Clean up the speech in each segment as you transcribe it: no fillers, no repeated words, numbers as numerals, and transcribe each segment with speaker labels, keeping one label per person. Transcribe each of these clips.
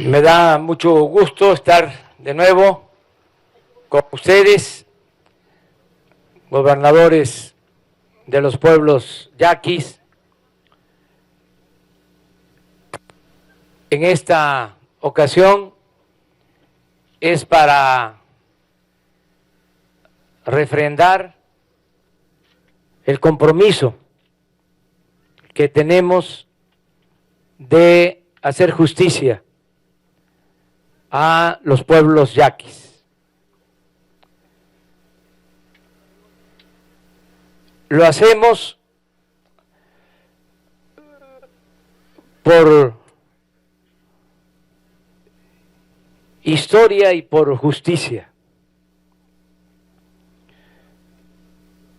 Speaker 1: Me da mucho gusto estar de nuevo con ustedes, gobernadores de los pueblos yaquis. En esta ocasión es para refrendar el compromiso que tenemos de hacer justicia a los pueblos yaquis. Lo hacemos por historia y por justicia,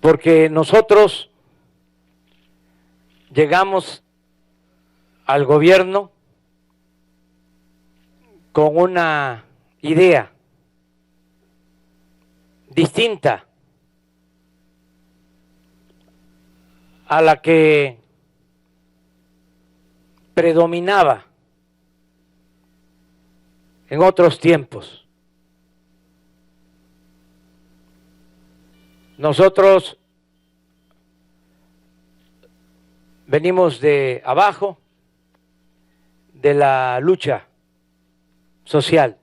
Speaker 1: porque nosotros llegamos al gobierno con una idea distinta a la que predominaba en otros tiempos. Nosotros venimos de abajo, de la lucha social,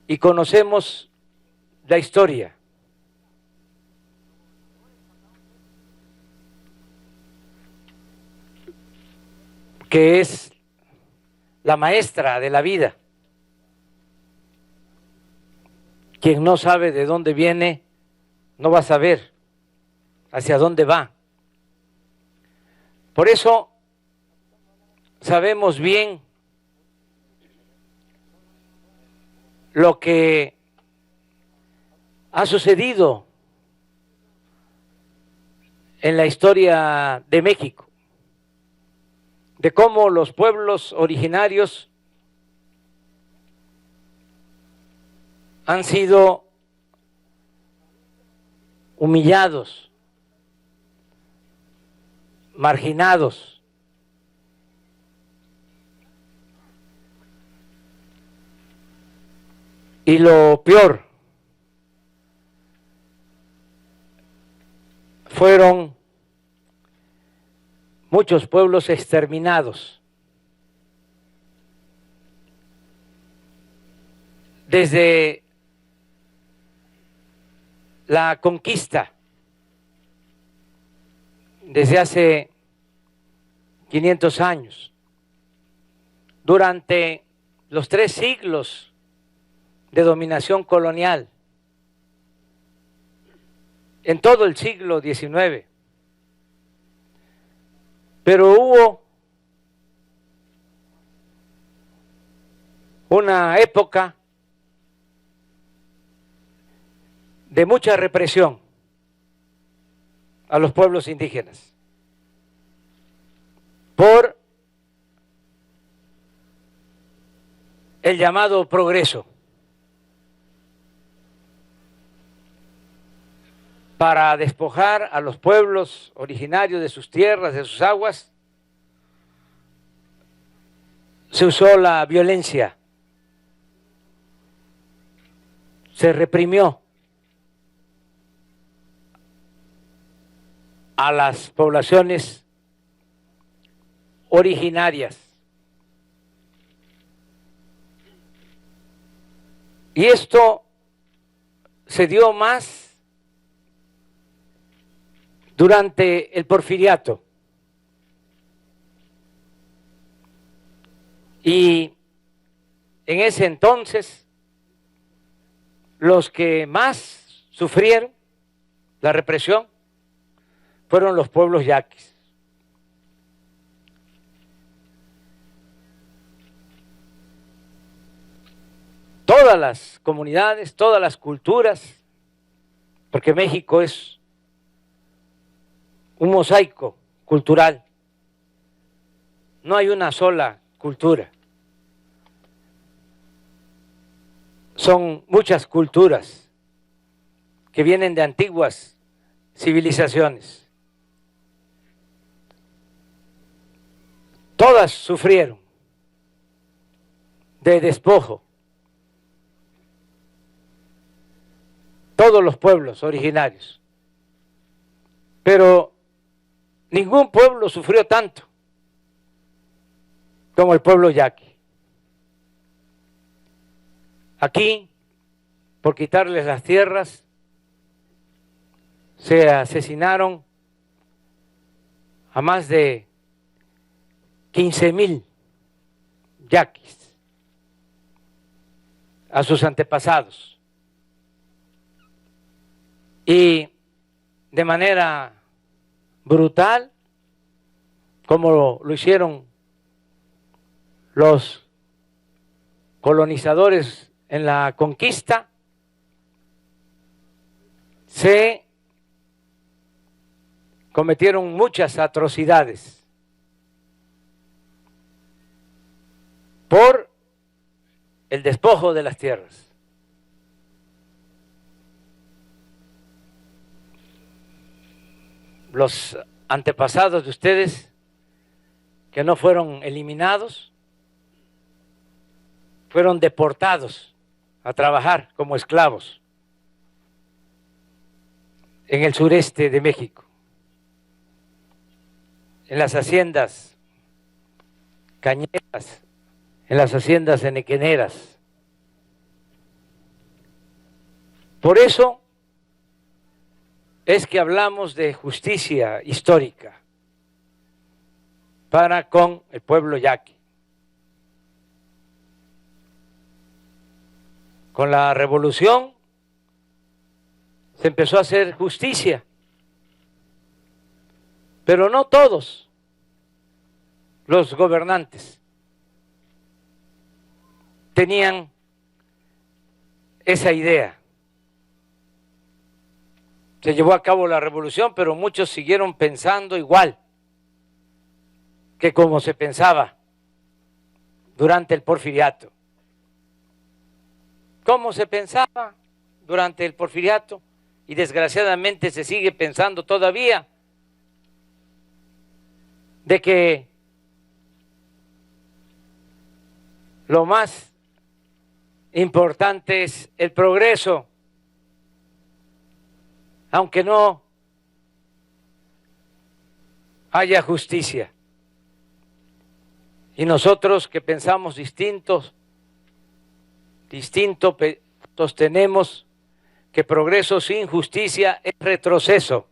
Speaker 1: y conocemos la historia. Que es la maestra de la vida. Quien no sabe de dónde viene, no va a saber hacia dónde va. Por eso sabemos bien lo que ha sucedido en la historia de México, de cómo los pueblos originarios han sido humillados, marginados, y lo peor fueron muchos pueblos exterminados. Desde la conquista, desde hace 500 años, durante los 3 siglos de dominación colonial, en todo el siglo XIX, pero hubo una época de mucha represión a los pueblos indígenas por el llamado progreso, para despojar a los pueblos originarios de sus tierras, de sus aguas. Se usó la violencia, se reprimió a las poblaciones originarias. Y esto se dio más durante el Porfiriato. Y en ese entonces, los que más sufrieron la represión fueron los pueblos yaquis. Todas las comunidades, todas las culturas, porque México es un mosaico cultural, no hay una sola cultura, son muchas culturas que vienen de antiguas civilizaciones. Todas sufrieron de despojo. Todos los pueblos originarios. Pero ningún pueblo sufrió tanto como el pueblo yaqui. Aquí, por quitarles las tierras, se asesinaron a más de 15,000 yaquis, a sus antepasados. Y de manera brutal, como lo hicieron los colonizadores en la conquista, se cometieron muchas atrocidades por el despojo de las tierras. Los antepasados de ustedes que no fueron eliminados, fueron deportados a trabajar como esclavos en el sureste de México, en las haciendas cañeras, en las haciendas enequeneras. Por eso es que hablamos de justicia histórica para con el pueblo yaqui. Con la revolución se empezó a hacer justicia, pero no todos los gobernantes tenían esa idea. Se llevó a cabo la revolución, pero muchos siguieron pensando igual que como se pensaba durante el porfiriato. ¿Cómo se pensaba durante el porfiriato? Y desgraciadamente se sigue pensando todavía de que lo más importante es el progreso, aunque no haya justicia. Y nosotros que pensamos distinto, sostenemos que progreso sin justicia es retroceso.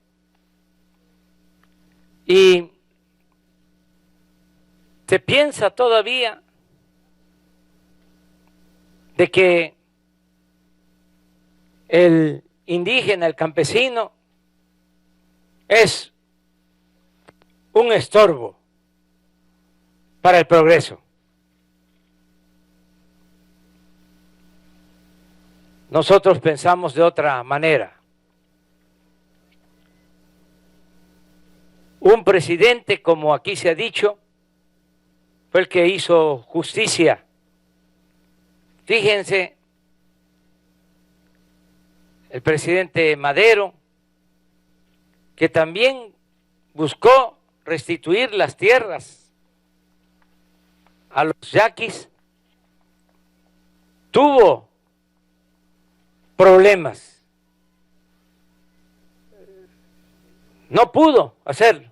Speaker 1: Y se piensa todavía de que el indígena, el campesino, es un estorbo para el progreso. Nosotros pensamos de otra manera. Un presidente, como aquí se ha dicho, fue el que hizo justicia. Fíjense, el presidente Madero, que también buscó restituir las tierras a los yaquis, tuvo problemas. No pudo hacerlo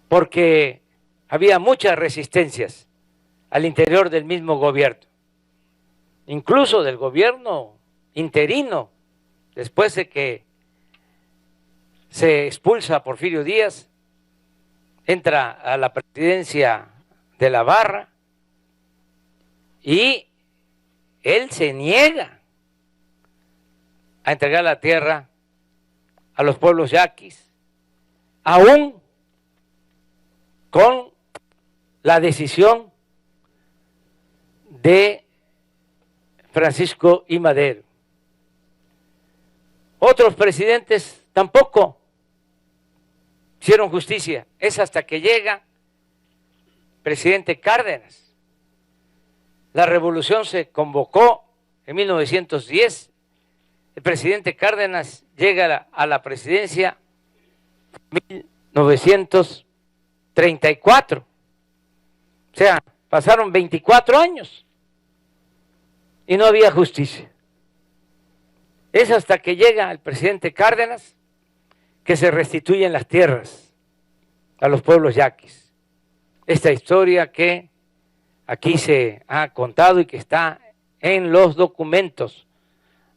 Speaker 1: porque había muchas resistencias al interior del mismo gobierno, incluso del gobierno interino, después de que se expulsa a Porfirio Díaz, entra a la presidencia de la Barra y él se niega a entregar la tierra a los pueblos yaquis, aún con la decisión de Francisco I. Madero. Otros presidentes tampoco hicieron justicia. Es hasta que llega el presidente Cárdenas. La revolución se convocó en 1910. El presidente Cárdenas llega a la presidencia en 1934. O sea, Pasaron 24 años y no había justicia. Es hasta que llega el presidente Cárdenas que se restituyen las tierras a los pueblos yaquis. Esta historia que aquí se ha contado y que está en los documentos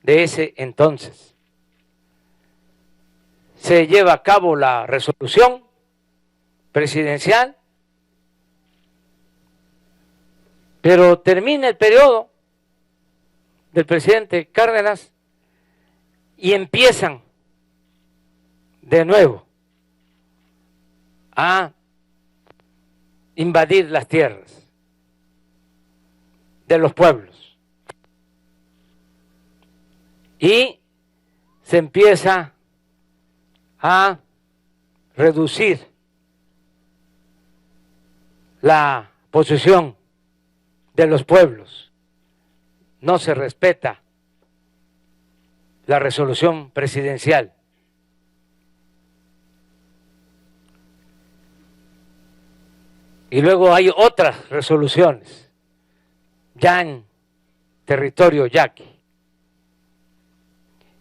Speaker 1: de ese entonces. Se lleva a cabo la resolución presidencial, pero termina el periodo del presidente Cárdenas y empiezan de nuevo a invadir las tierras de los pueblos y se empieza a reducir la posesión de los pueblos. No se respeta la resolución presidencial. Y luego hay otras resoluciones ya en territorio yaqui.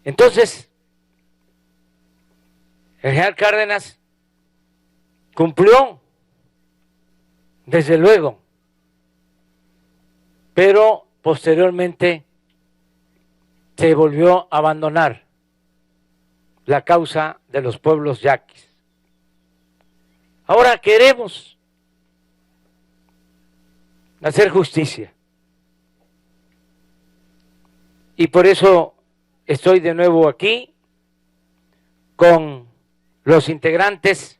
Speaker 1: Entonces, el general Cárdenas cumplió, desde luego, pero posteriormente se volvió a abandonar la causa de los pueblos yaquis. Ahora queremos hacer justicia y por eso estoy de nuevo aquí con los integrantes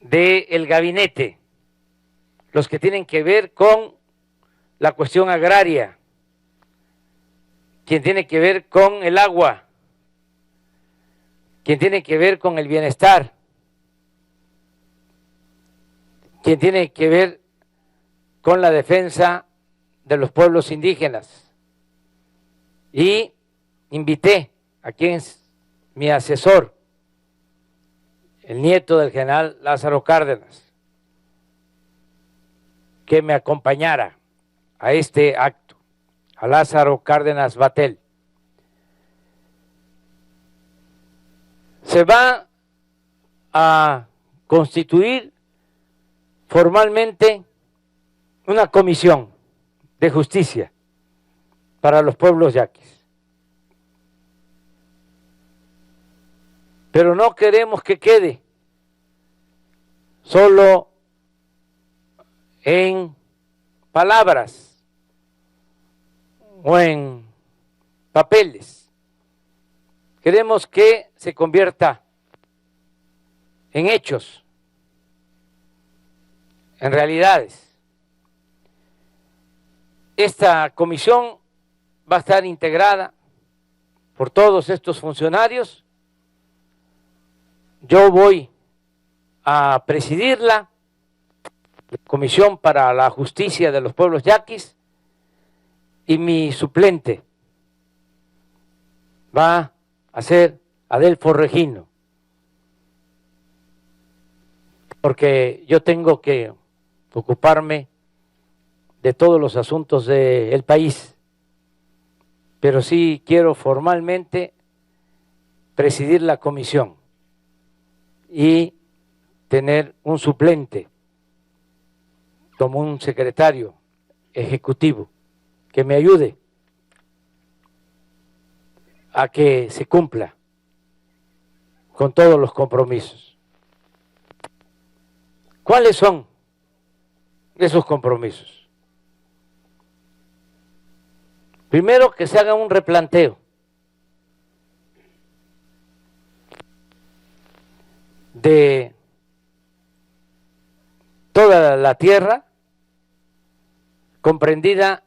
Speaker 1: del gabinete, los que tienen que ver con la cuestión agraria, quien tiene que ver con el agua, quien tiene que ver con el bienestar, quien tiene que ver con la defensa de los pueblos indígenas. Y invité a quien es mi asesor, el nieto del general Lázaro Cárdenas, que me acompañara a este acto, a Lázaro Cárdenas Batel. Se va a constituir formalmente una comisión de justicia para los pueblos yaquis. Pero no queremos que quede solo en palabras o en papeles. Queremos que se convierta en hechos, en realidades. Esta comisión va a estar integrada por todos estos funcionarios. Yo voy a presidirla, la Comisión para la Justicia de los Pueblos Yaquis, y mi suplente va a ser Adelfo Regino, porque yo tengo que ocuparme de todos los asuntos del país, pero sí quiero formalmente presidir la comisión y tener un suplente como un secretario ejecutivo que me ayude a que se cumpla con todos los compromisos. ¿Cuáles son esos compromisos? Primero, que se haga un replanteo de toda la tierra comprendida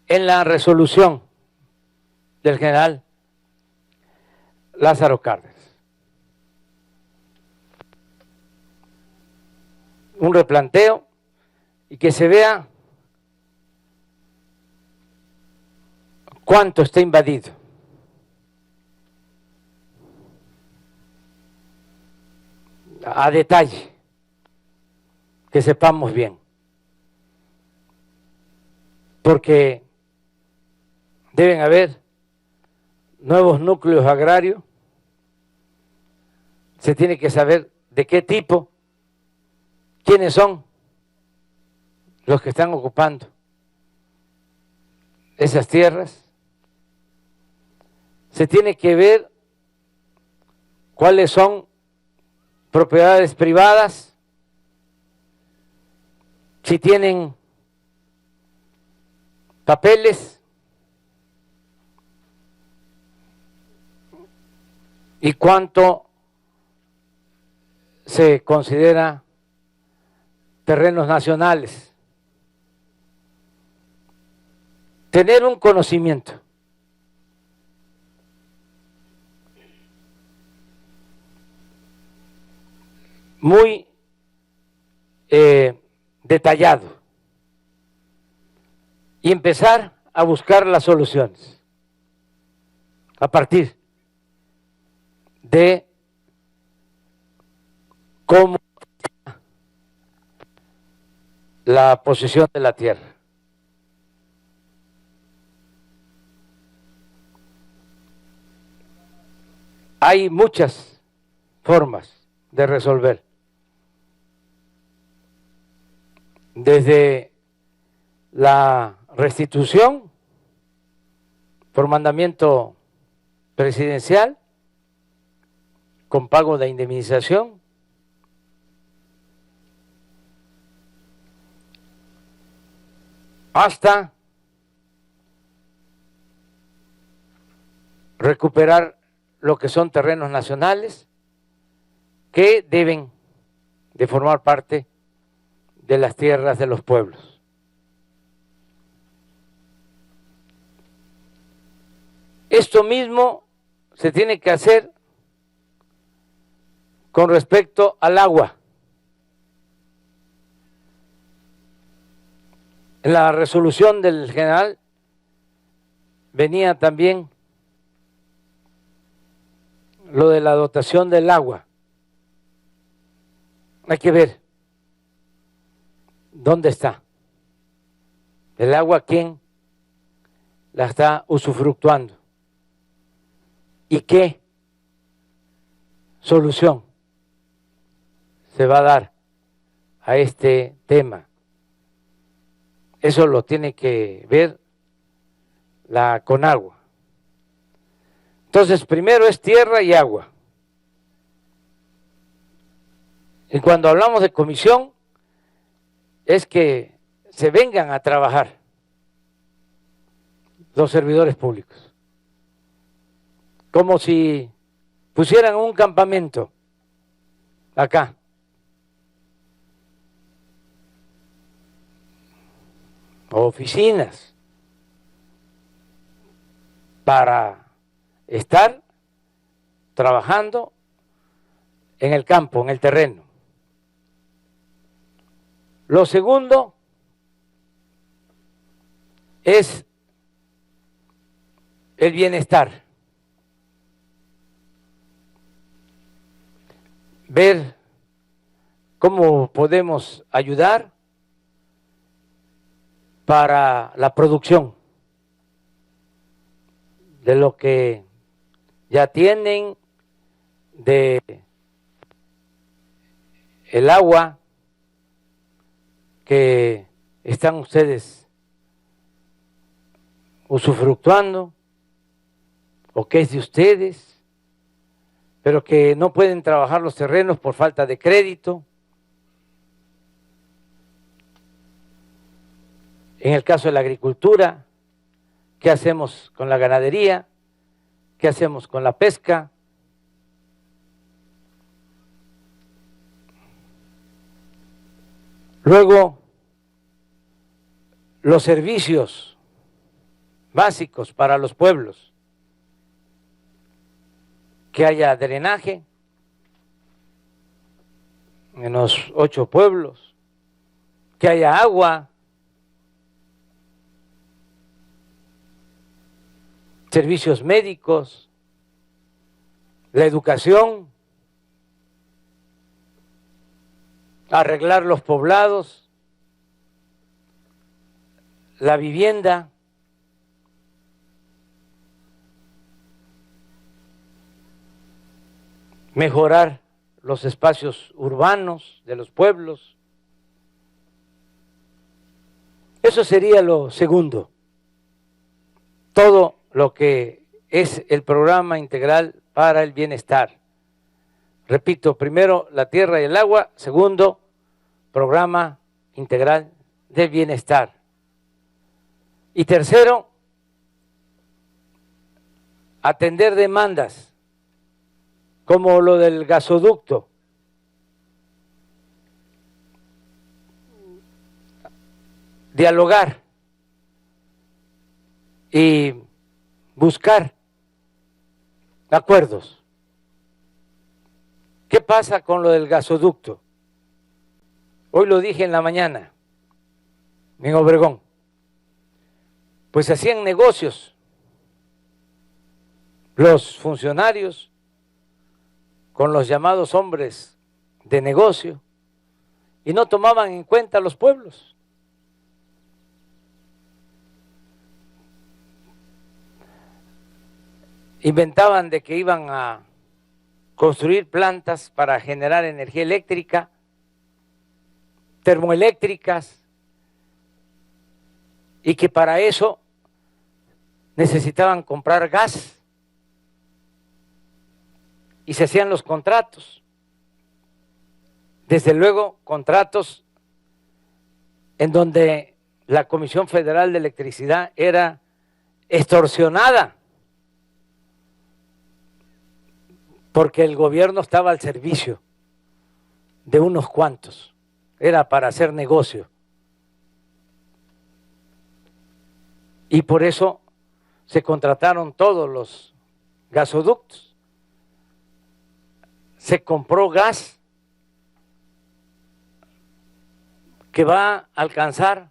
Speaker 1: en la resolución del general Lázaro Cárdenas. Un replanteo y que se vea cuánto está invadido. A detalle, que sepamos bien. porque deben haber nuevos núcleos agrarios, se tiene que saber de qué tipo, quiénes son los que están ocupando esas tierras, se tiene que ver cuáles son propiedades privadas, si tienen papeles y cuánto se considera terrenos nacionales. Tener un conocimiento muy detallado y empezar a buscar las soluciones a partir de cómo la posesión de la tierra. Hay muchas formas de resolver, desde la restitución por mandamiento presidencial con pago de indemnización, hasta recuperar lo que son terrenos nacionales que deben de formar parte de las tierras de los pueblos. Esto mismo se tiene que hacer con respecto al agua. En la resolución del general venía también lo de la dotación del agua. Hay que ver dónde está el agua, quién la está usufructuando y qué solución se va a dar a este tema. Eso lo tiene que ver la Conagua. Entonces, primero es tierra y agua. Y cuando hablamos de comisión, es que se vengan a trabajar los servidores públicos, como si pusieran un campamento acá. Oficinas para estar trabajando en el campo, en el terreno. Lo segundo es el bienestar. Ver cómo podemos ayudar para la producción de lo que ya tienen, de el agua que están ustedes usufructuando o que es de ustedes, pero que no pueden trabajar los terrenos por falta de crédito. En el caso de la agricultura, ¿qué hacemos con la ganadería? ¿Qué hacemos con la pesca? Luego, los servicios básicos para los pueblos, que haya drenaje en los 8 pueblos, que haya agua, servicios médicos, la educación, arreglar los poblados, la vivienda, mejorar los espacios urbanos de los pueblos. Eso sería lo segundo. Todo lo que es el programa integral para el bienestar. Repito, primero la tierra y el agua, segundo, programa integral del bienestar. Y tercero, atender demandas como lo del gasoducto. Dialogar y buscar acuerdos. ¿Qué pasa con lo del gasoducto? Hoy lo dije en la mañana, en Obregón. Pues hacían negocios los funcionarios con los llamados hombres de negocio y no tomaban en cuenta a los pueblos. Inventaban de que iban a construir plantas para generar energía eléctrica, termoeléctricas, y que para eso necesitaban comprar gas y se hacían los contratos. Desde luego, contratos en donde la Comisión Federal de Electricidad era extorsionada porque el gobierno estaba al servicio de unos cuantos, era para hacer negocio. Y por eso se contrataron todos los gasoductos. Se compró gas que va a alcanzar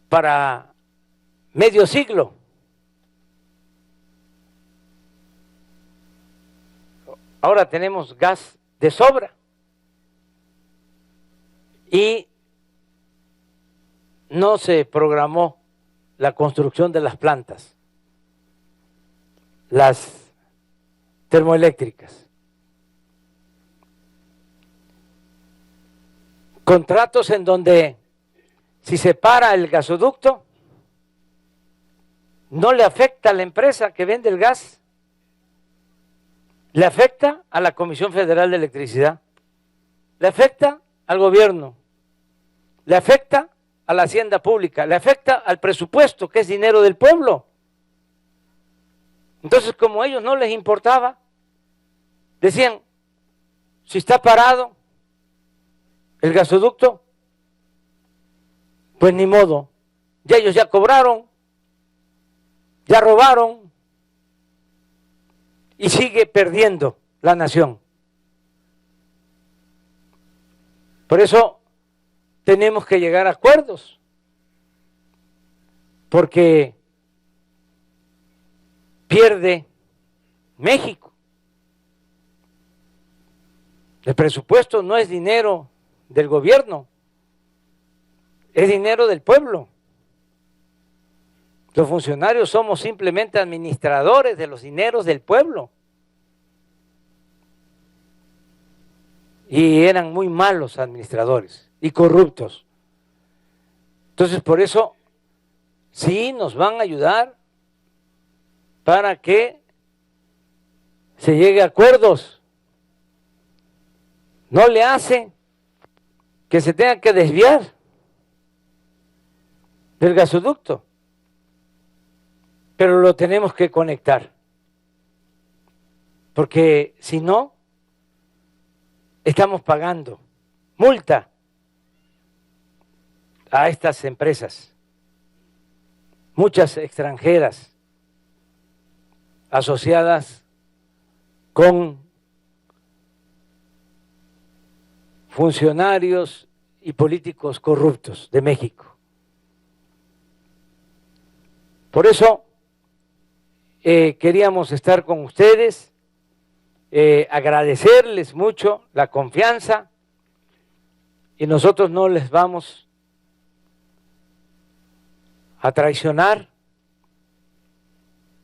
Speaker 1: para medio siglo. Ahora tenemos gas de sobra y no se programó la construcción de las plantas, las termoeléctricas. Contratos en donde si se para el gasoducto, no le afecta a la empresa que vende el gas, le afecta a la Comisión Federal de Electricidad, le afecta al gobierno, le afecta a la hacienda pública, le afecta al presupuesto, que es dinero del pueblo. Entonces, como a ellos no les importaba, decían, si está parado el gasoducto, pues ni modo, ya ellos ya cobraron, ya robaron y sigue perdiendo la nación. Por eso tenemos que llegar a acuerdos, porque pierde México. El presupuesto no es dinero del gobierno, es dinero del pueblo. Los funcionarios somos simplemente administradores de los dineros del pueblo. Y eran muy malos administradores y corruptos. Entonces, por eso, sí nos van a ayudar para que se llegue a acuerdos. No le hace que se tenga que desviar del gasoducto, pero lo tenemos que conectar, porque si no, estamos pagando multa a estas empresas, muchas extranjeras asociadas con funcionarios y políticos corruptos de México. Por eso queríamos estar con ustedes, agradecerles mucho la confianza, y nosotros no les vamos a traicionar,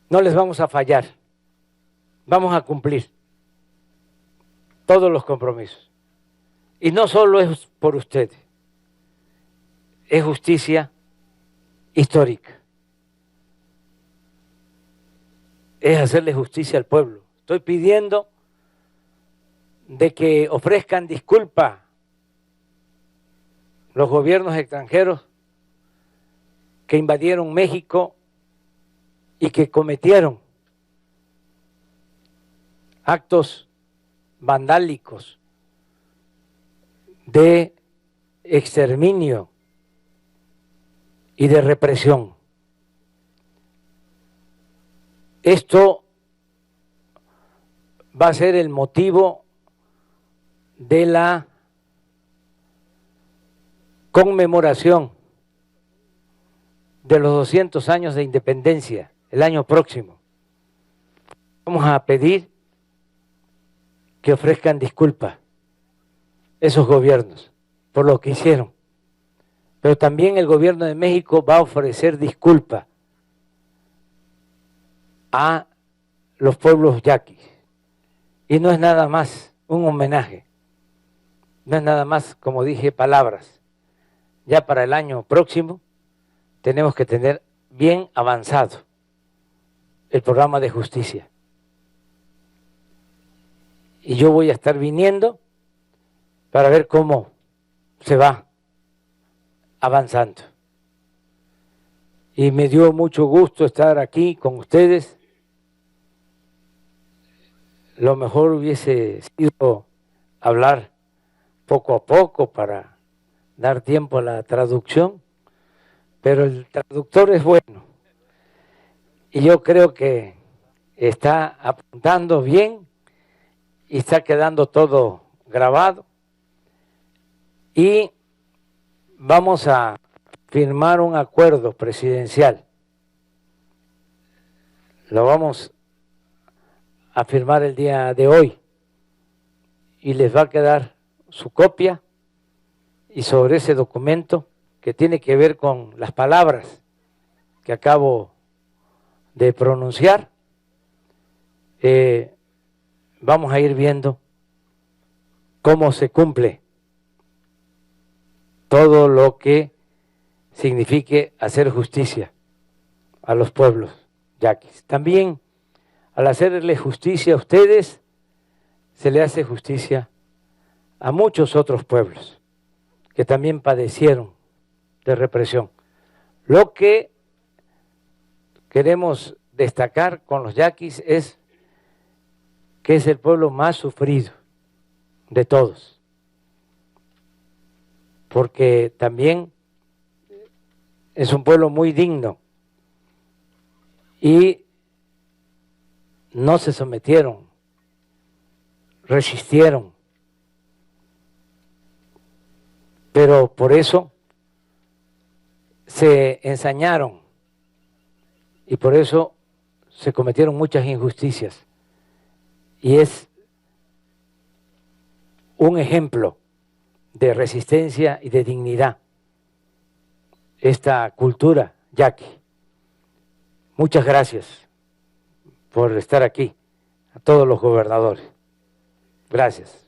Speaker 1: no les vamos a fallar, vamos a cumplir todos los compromisos. Y no solo es por ustedes, es justicia histórica, es hacerle justicia al pueblo. Estoy pidiendo de que ofrezcan disculpa los gobiernos extranjeros que invadieron México y que cometieron actos vandálicos de exterminio y de represión. Esto va a ser el motivo de la conmemoración de los 200 años de independencia el año próximo. Vamos a pedir que ofrezcan disculpas esos gobiernos por lo que hicieron, pero también el gobierno de México va a ofrecer disculpas a los pueblos yaquis. Y no es nada más un homenaje, no es nada más, como dije, palabras. Ya para el año próximo tenemos que tener bien avanzado el programa de justicia. Y yo voy a estar viniendo para ver cómo se va avanzando. Y me dio mucho gusto estar aquí con ustedes. Lo mejor hubiese sido hablar poco a poco para dar tiempo a la traducción, pero el traductor es bueno y yo creo que está apuntando bien y está quedando todo grabado y vamos a firmar un acuerdo presidencial. Lo vamos a firmar el día de hoy y les va a quedar su copia, y sobre ese documento que tiene que ver con las palabras que acabo de pronunciar, vamos a ir viendo cómo se cumple todo lo que signifique hacer justicia a los pueblos yaquis. También, al hacerle justicia a ustedes, se le hace justicia a muchos otros pueblos que también padecieron de represión. Lo que queremos destacar con los yaquis es que es el pueblo más sufrido de todos, porque también es un pueblo muy digno y no se sometieron, resistieron, pero por eso se ensañaron y por eso se cometieron muchas injusticias. Y es un ejemplo de resistencia y de dignidad esta cultura yaqui. Muchas gracias por estar aquí, a todos los gobernadores. Gracias.